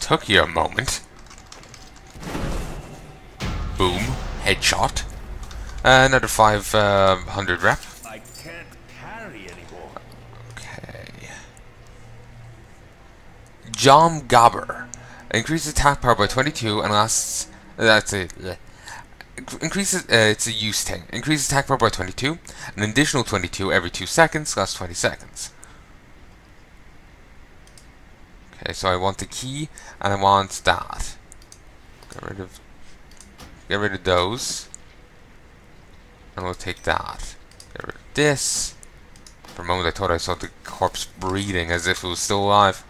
took you a moment. Boom. Headshot. Another 500 rep. I can't carry anymore. Okay. Jom Gabber. Increases attack power by 22 and lasts... That's it. Increases... it's a use thing. Increases attack power by 22. An additional 22 every 2 seconds. Lasts 20 seconds. Okay, so I want the key and I want that. Get rid of those. And we'll take that. Get rid of this. For a moment I thought I saw the corpse breathing as if it was still alive.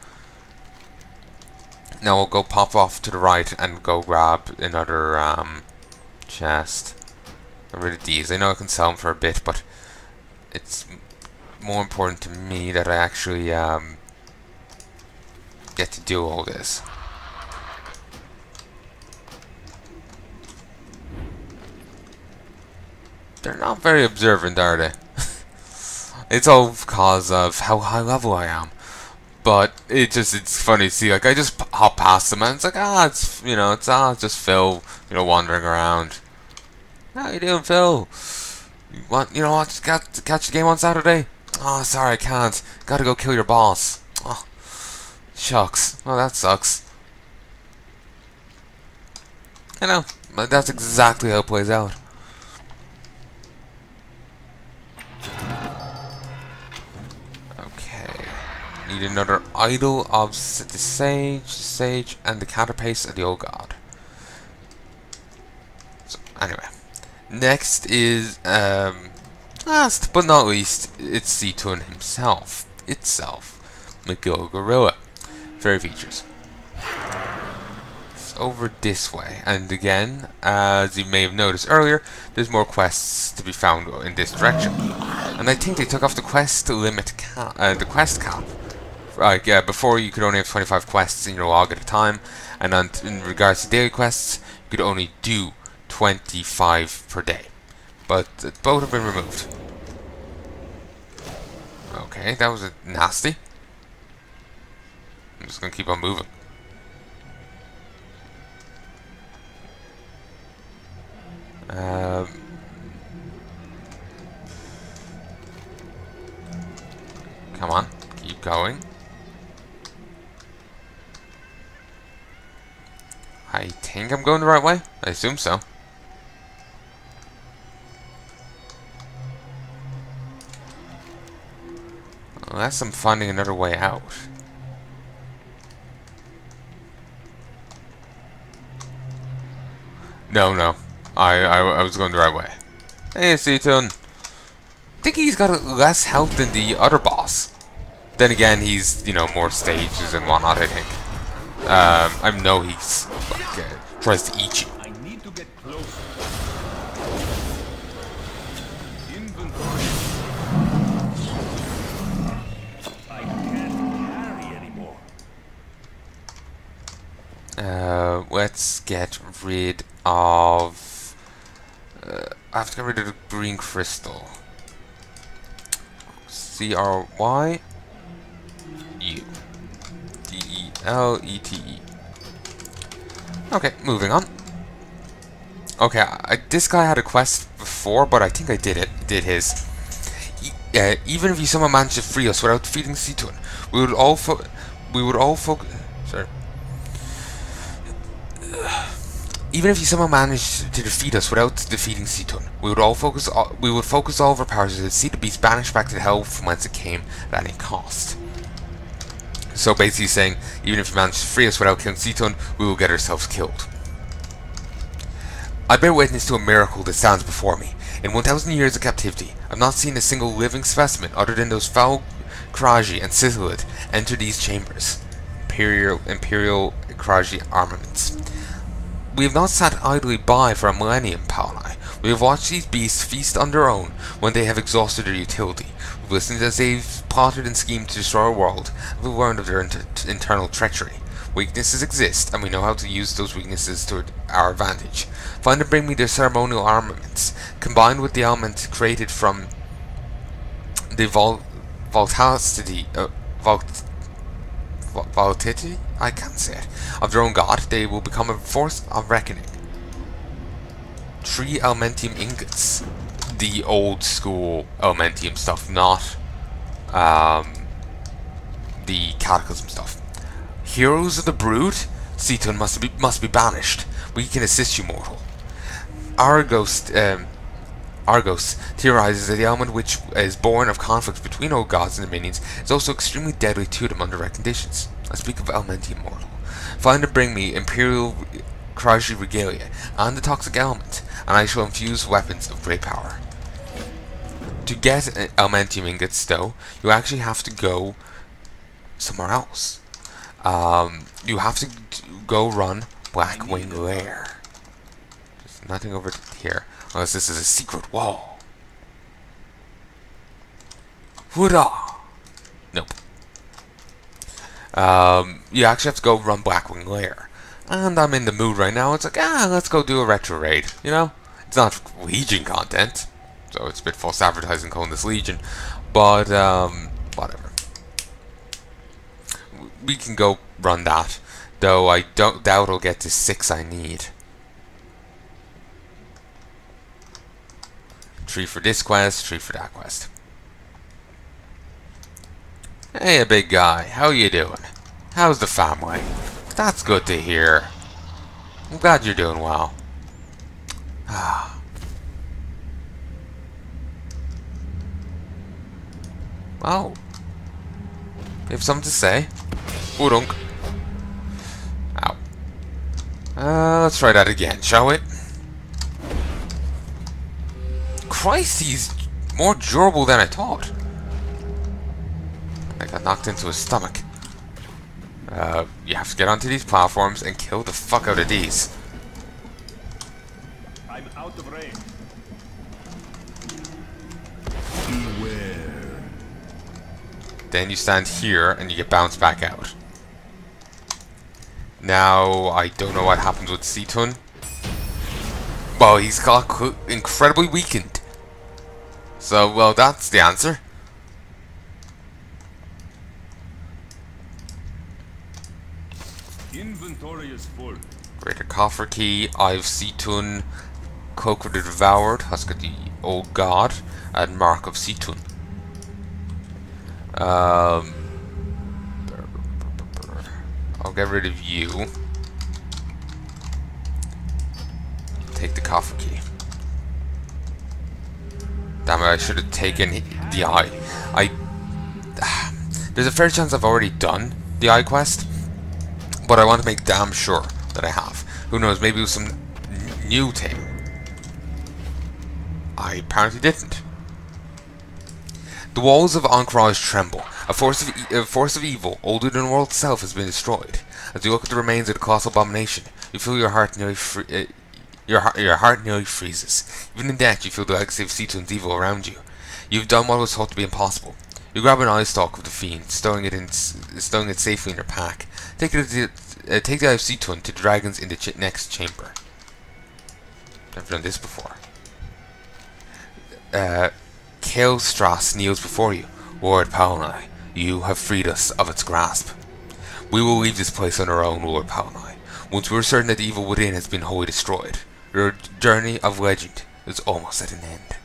Now we'll go pop off to the right and go grab another chest. Get rid of these. I know I can sell them for a bit, but it's more important to me that I actually get to do all this. They're not very observant, are they? It's all because of how high level I am. But it's funny to see, like, I just hop past them and it's like, it's, you know, it's just Phil, you know, wandering around. How you doing, Phil? You know what, just catch the game on Saturday? Oh, sorry, I can't. Gotta go kill your boss. Oh, shucks. Oh, that sucks. I know, but that's exactly how it plays out. Need another idol of the sage, and the counterpace of the old god. So anyway, next is last but not least, it's Setun himself, McGill Gorilla. Fairy features. It's over this way, and again, as you may have noticed earlier, there's more quests to be found in this direction. And I think they took off the quest to limit the quest cap. Like, yeah, before you could only have 25 quests in your log at a time, and in regards to daily quests, you could only do 25 per day. But both have been removed. Okay, that was nasty. I'm just gonna keep on moving. Come on, keep going. I think I'm going the right way. I assume so. Unless I'm finding another way out. No. I was going the right way. Hey, Setun. I think he's got less health than the other boss. Then again, he's, you know, more stages and whatnot, I think. I know he's like tries to eat you. I need to get closer. Inventory. I can't carry anymore. Let's get rid of. I have to get rid of the green crystal. CRY U DELETE. Okay, moving on. Okay, this guy had a quest before, but I think I did his. Even if you somehow managed to free us without defeating Setun, we would all focus. Sorry. Even if you somehow managed to defeat us without defeating Setun, we would focus all of our powers to see the beast banished back to the hell from whence it came at any cost. So basically saying, even if you manage to free us without killing Setun, we will get ourselves killed. I bear witness to a miracle that stands before me. In 1,000 years of captivity, I've not seen a single living specimen other than those foul Karaji and Sizzlet enter these chambers. Imperial Karaji armaments. We have not sat idly by for a millennium, Palnai. We have watched these beasts feast on their own when they have exhausted their utility. We've listened as they've plotted and schemed to destroy our world, and we've learned of their internal treachery. Weaknesses exist, and we know how to use those weaknesses to our advantage. Find and bring me their ceremonial armaments, combined with the element created from the volatility, I can't say it, of their own god, they will become a force of reckoning. 3 elementium ingots. The old school elementium stuff, not the cataclysm stuff. Heroes of the brood, Ceton must be banished. We can assist you, mortal. Argos theorizes that the element which is born of conflicts between old gods and their minions is also extremely deadly to them under right conditions. I speak of elementium, mortal. Find and bring me Imperial Kraji Regalia and the toxic element, and I shall infuse weapons of great power. To get elementium ingots, though, you actually have to go somewhere else. You have to go run Blackwing Lair. There's nothing over here, unless this is a secret wall. Hurrah! Nope. You actually have to go run Blackwing Lair. And I'm in the mood right now. It's like, let's go do a retro raid. You know? It's not Legion content, so it's a bit false advertising calling this Legion. But, whatever. We can go run that. Though I don't doubt I'll get to 6 I need. 3 for this quest, 3 for that quest. Hey, big guy. How you doing? How's the family? That's good to hear. I'm glad you're doing well. Well, you have something to say? Udunk. Ow. Let's try that again, shall we? Christ, he's more durable than I thought. I got knocked into his stomach. You have to get onto these platforms and kill the fuck out of these. I'm out of range. Beware. Then you stand here and you get bounced back out. Now, I don't know what happens with Ceton. Well, he's got incredibly weakened. So, well, that's the answer. Inventory is full. Greater Coffer Key, Eye of Ceton, Cloak of the Devoured, Husk of the Old God, and Mark of Ceton. I'll get rid of you. Take the Coffer Key. Damn it, I should have taken the Eye. There's a fair chance I've already done the Eye quest, but I want to make damn sure that I have. Who knows, maybe it was some new thing. I apparently didn't. The walls of Ankh-Raj tremble. A force of evil, older than the world itself, has been destroyed. As you look at the remains of the colossal abomination, you feel your heart nearly your heart nearly freezes. Even in death, you feel the legacy of Ceton's evil around you. You've done what was thought to be impossible. You grab an eye stalk of the fiend, stowing it safely in your pack. Take the Eye of Ceton to the dragons in the next chamber. Never done this before. Kael'Stras kneels before you. Lord Palnai, you have freed us of its grasp. We will leave this place on our own, Lord Palnai. Once we are certain that the evil within has been wholly destroyed, your journey of legend is almost at an end.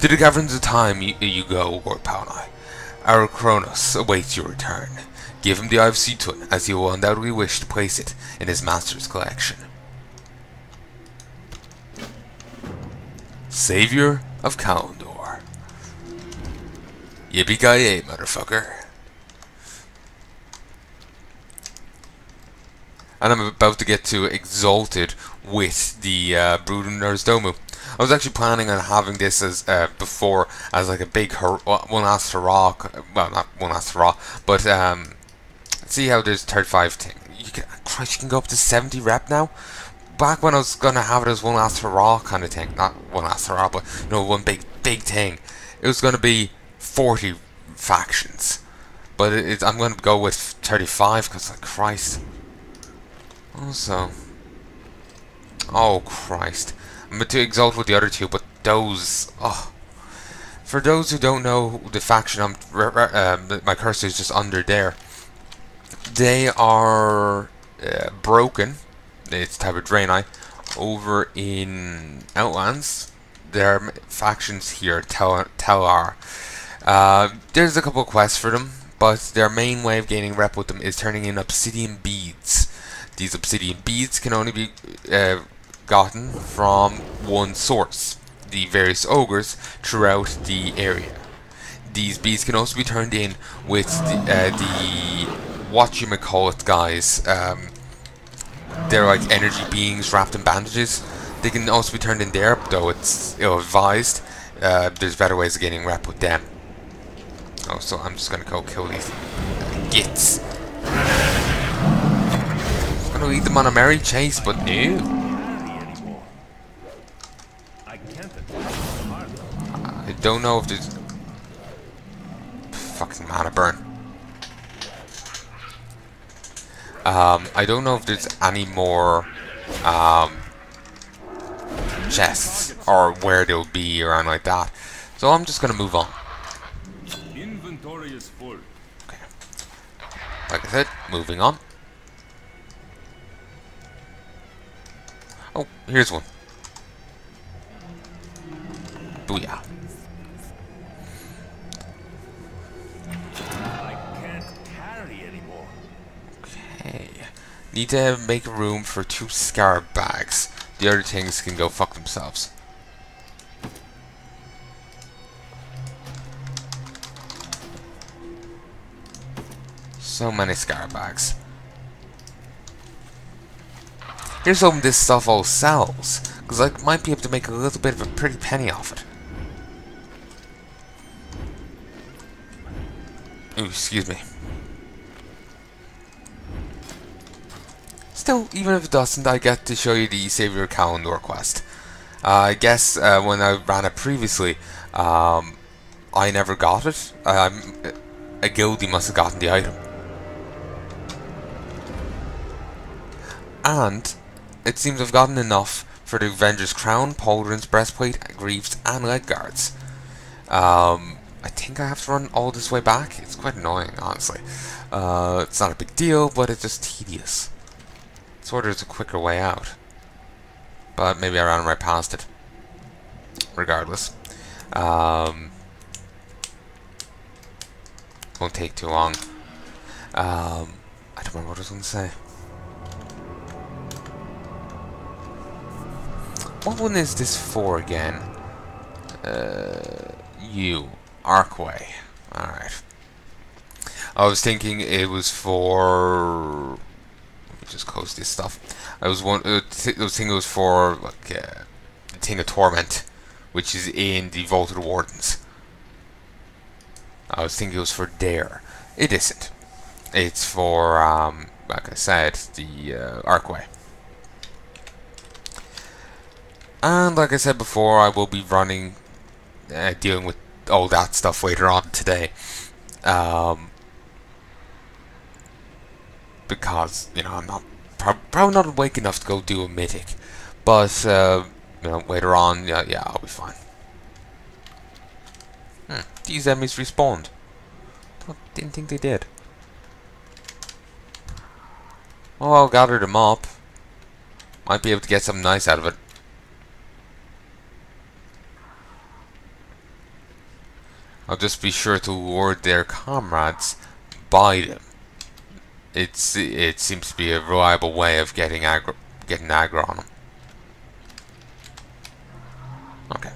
To the caverns of time you go, Lord Palnai. Our Kronos awaits your return. Give him the Eye of Ceton, as he will undoubtedly wish to place it in his master's collection. Savior of Kalandor. Yippee-ki-yay, motherfucker. And I'm about to get to Exalted with the Brood and Domu. I was actually planning on having this as before as like a big one last hurrah. Well, not one last hurrah, but see how there's 35 thing. Christ, you can go up to 70 rep now. Back when I was gonna have it as one last hurrah kind of thing, not one last hurrah, but you know, one big thing. It was gonna be 40 factions, but I'm gonna go with 35 because like Christ. Also, oh Christ, I'm going to exalt with the other two, but those, for those who don't know the faction, my cursor is just under there. They are broken. It's type of Draenei. Over in Outlands, there are factions here, Talar. There's a couple of quests for them, but their main way of gaining rep with them is turning in obsidian beads. These obsidian beads can only be gotten from one source, the various ogres throughout the area. These beads can also be turned in with the whatchamacallit guys. They're like energy beings wrapped in bandages. They can also be turned in there, though it's ill-advised. There's better ways of getting rep with them. Oh, so I'm just gonna go kill these gits. I'm gonna lead them on a merry chase, but no. I don't know if there's... Fucking mana burn. I don't know if there's any more chests or where they'll be or anything like that. So I'm just gonna move on. Inventory is full. Okay. Like I said, moving on. Oh, here's one. Booyah. Okay. Need to make room for 2 scarab bags. The other things can go fuck themselves. So many scarab bags. Here's hoping this stuff all sells, because I might be able to make a little bit of a pretty penny off it. Ooh, excuse me. Still, even if it doesn't, I get to show you the Savior Calendar quest. I guess when I ran it previously, I never got it. A guildie must have gotten the item. And it seems I've gotten enough for the Avenger's Crown, Pauldron's Breastplate, Greaves, and Leg Guards. I think I have to run all this way back. It's quite annoying, honestly. It's not a big deal, but it's just tedious. Sort of is a quicker way out. But maybe I ran right past it. Regardless. Won't take too long. I don't remember what I was going to say. What one is this for again? Archway. Alright. I was thinking it was for... Let me just close this stuff. I was thinking it was for like the Thing of Torment, which is in the Vault of the Wardens. I was thinking it was for there. It isn't. It's for, like I said, the Archway. And like I said before, I will be running, dealing with all that stuff later on today. Because, you know, I'm not probably not awake enough to go do a mythic. But, you know, later on, yeah, I'll be fine. These enemies respawned. Didn't think they did. Oh, I'll gather them up. Might be able to get something nice out of it. I'll just be sure to lure their comrades by them. It seems to be a reliable way of getting aggro on them. Okay.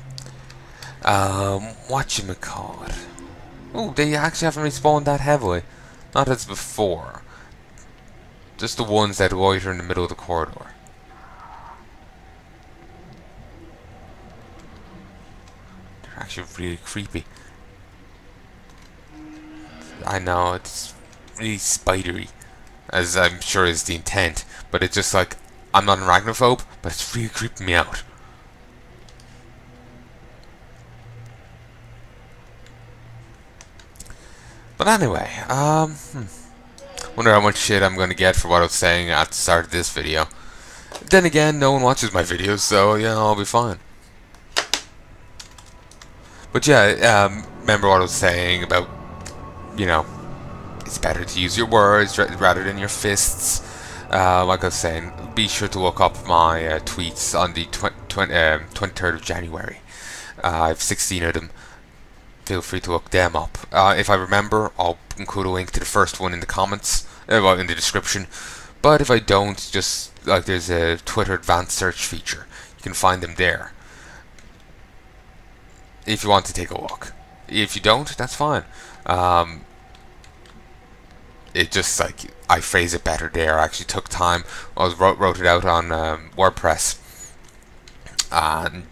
Whatchamacallit? Oh, they actually haven't respawned that heavily. Not as before. Just the ones that loiter in the middle of the corridor. They're actually really creepy. I know, it's really spidery, as I'm sure is the intent, but it's just like, I'm not an arachnophobe, but it's really creeping me out. But anyway, wonder how much shit I'm gonna get for what I was saying at the start of this video. Then again, no one watches my videos, so yeah, I'll be fine. But yeah, remember what I was saying about, you know, it's better to use your words rather than your fists. Like I was saying, be sure to look up my tweets on the 23rd of January. I have 16 of them. Feel free to look them up. If I remember, I'll include a link to the first one in the comments, well, in the description. But if I don't, just like there's a Twitter advanced search feature. You can find them there. If you want to take a look. If you don't, that's fine. It just like I phrase it better there. I actually took time. I wrote it out on WordPress and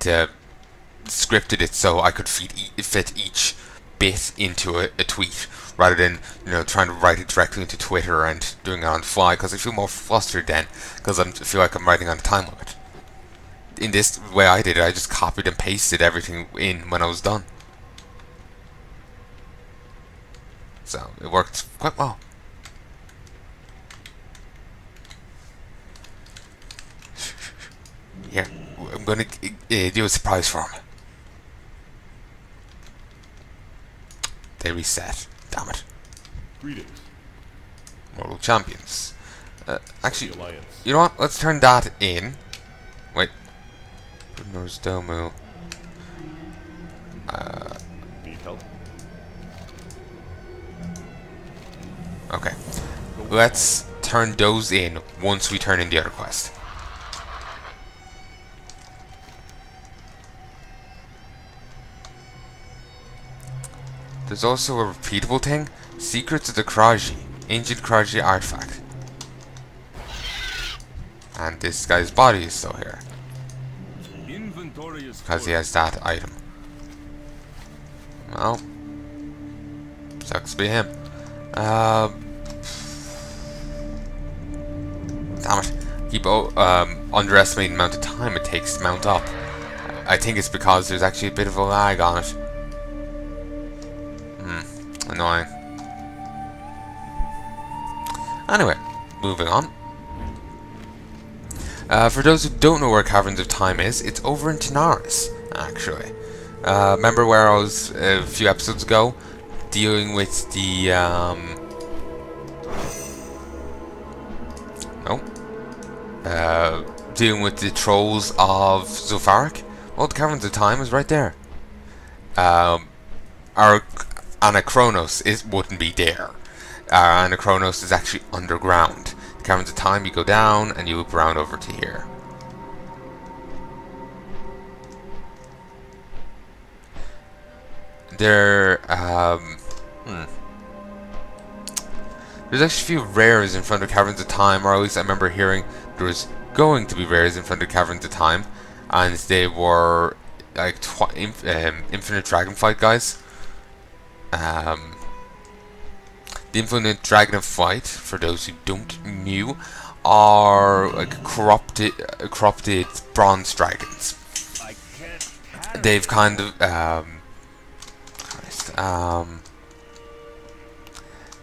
scripted it so I could fit each bit into a tweet rather than trying to write it directly into Twitter and doing it on the fly, because I feel more flustered then because I feel like I'm writing on a time limit. In this way I did it, I just copied and pasted everything in when I was done. So it worked quite well. Here, I'm going to do a surprise for him. They reset. Damn it. Greetings. Mortal Champions. Actually, you know what? Let's turn that in. Wait. Bruno's Domu. Need help? Okay. Let's turn those in once we turn in the other quest. There's also a repeatable thing. Secrets of the Kraji. Ancient Kraji artifact. And this guy's body is still here. Because he has that item. Well. Sucks to be him. Damn it. Keep underestimating the amount of time it takes to mount up. I think it's because there's actually a bit of a lag on it. Annoying. Anyway, moving on. For those who don't know where Caverns of Time is, it's over in Tanaris, actually. Remember where I was a few episodes ago dealing with the dealing with the trolls of Zul'Farrak? Well, the Caverns of Time is right there. Our Anachronos wouldn't be there. Anachronos is actually underground. The Caverns of Time, you go down and you loop around over to here. There's actually a few rares in front of Caverns of Time, or at least I remember hearing there was going to be rares in front of Caverns of Time, and they were like Infinite Dragonflight guys. The Infinite Dragonflight, for those who don't know, are like corrupted bronze dragons. They've kind of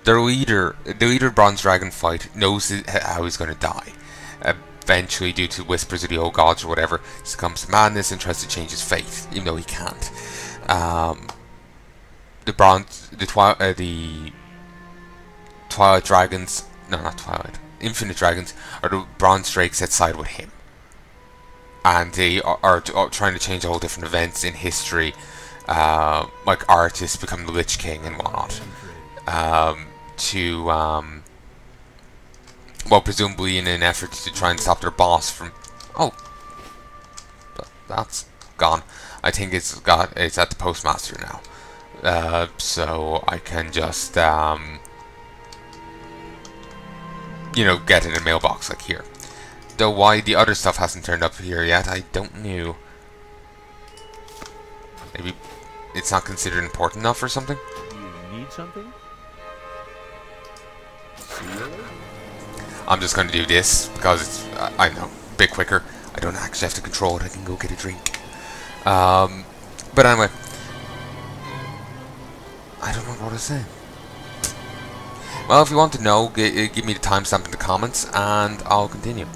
the leader of Bronze Dragonflight knows how he's going to die. Eventually, due to whispers of the old gods or whatever, he succumbs to madness and tries to change his fate, even though he can't. The Twilight Dragons, no, not Twilight, Infinite Dragons are the Bronze Drakes that side with him, and they are trying to change all different events in history, like Artis becoming the Lich King and whatnot, well, presumably in an effort to try and stop their boss from. Oh, that's gone. I think it's at the postmaster now. So I can just get it in a mailbox like here. Though why the other stuff hasn't turned up here yet, I don't know. Maybe it's not considered important enough or something? You need something? I'm just going to do this because it's, I know, a bit quicker. I don't actually have to control it. I can go get a drink. But anyway, I don't know what to say. Well, if you want to know, give me the timestamp in the comments and I'll continue.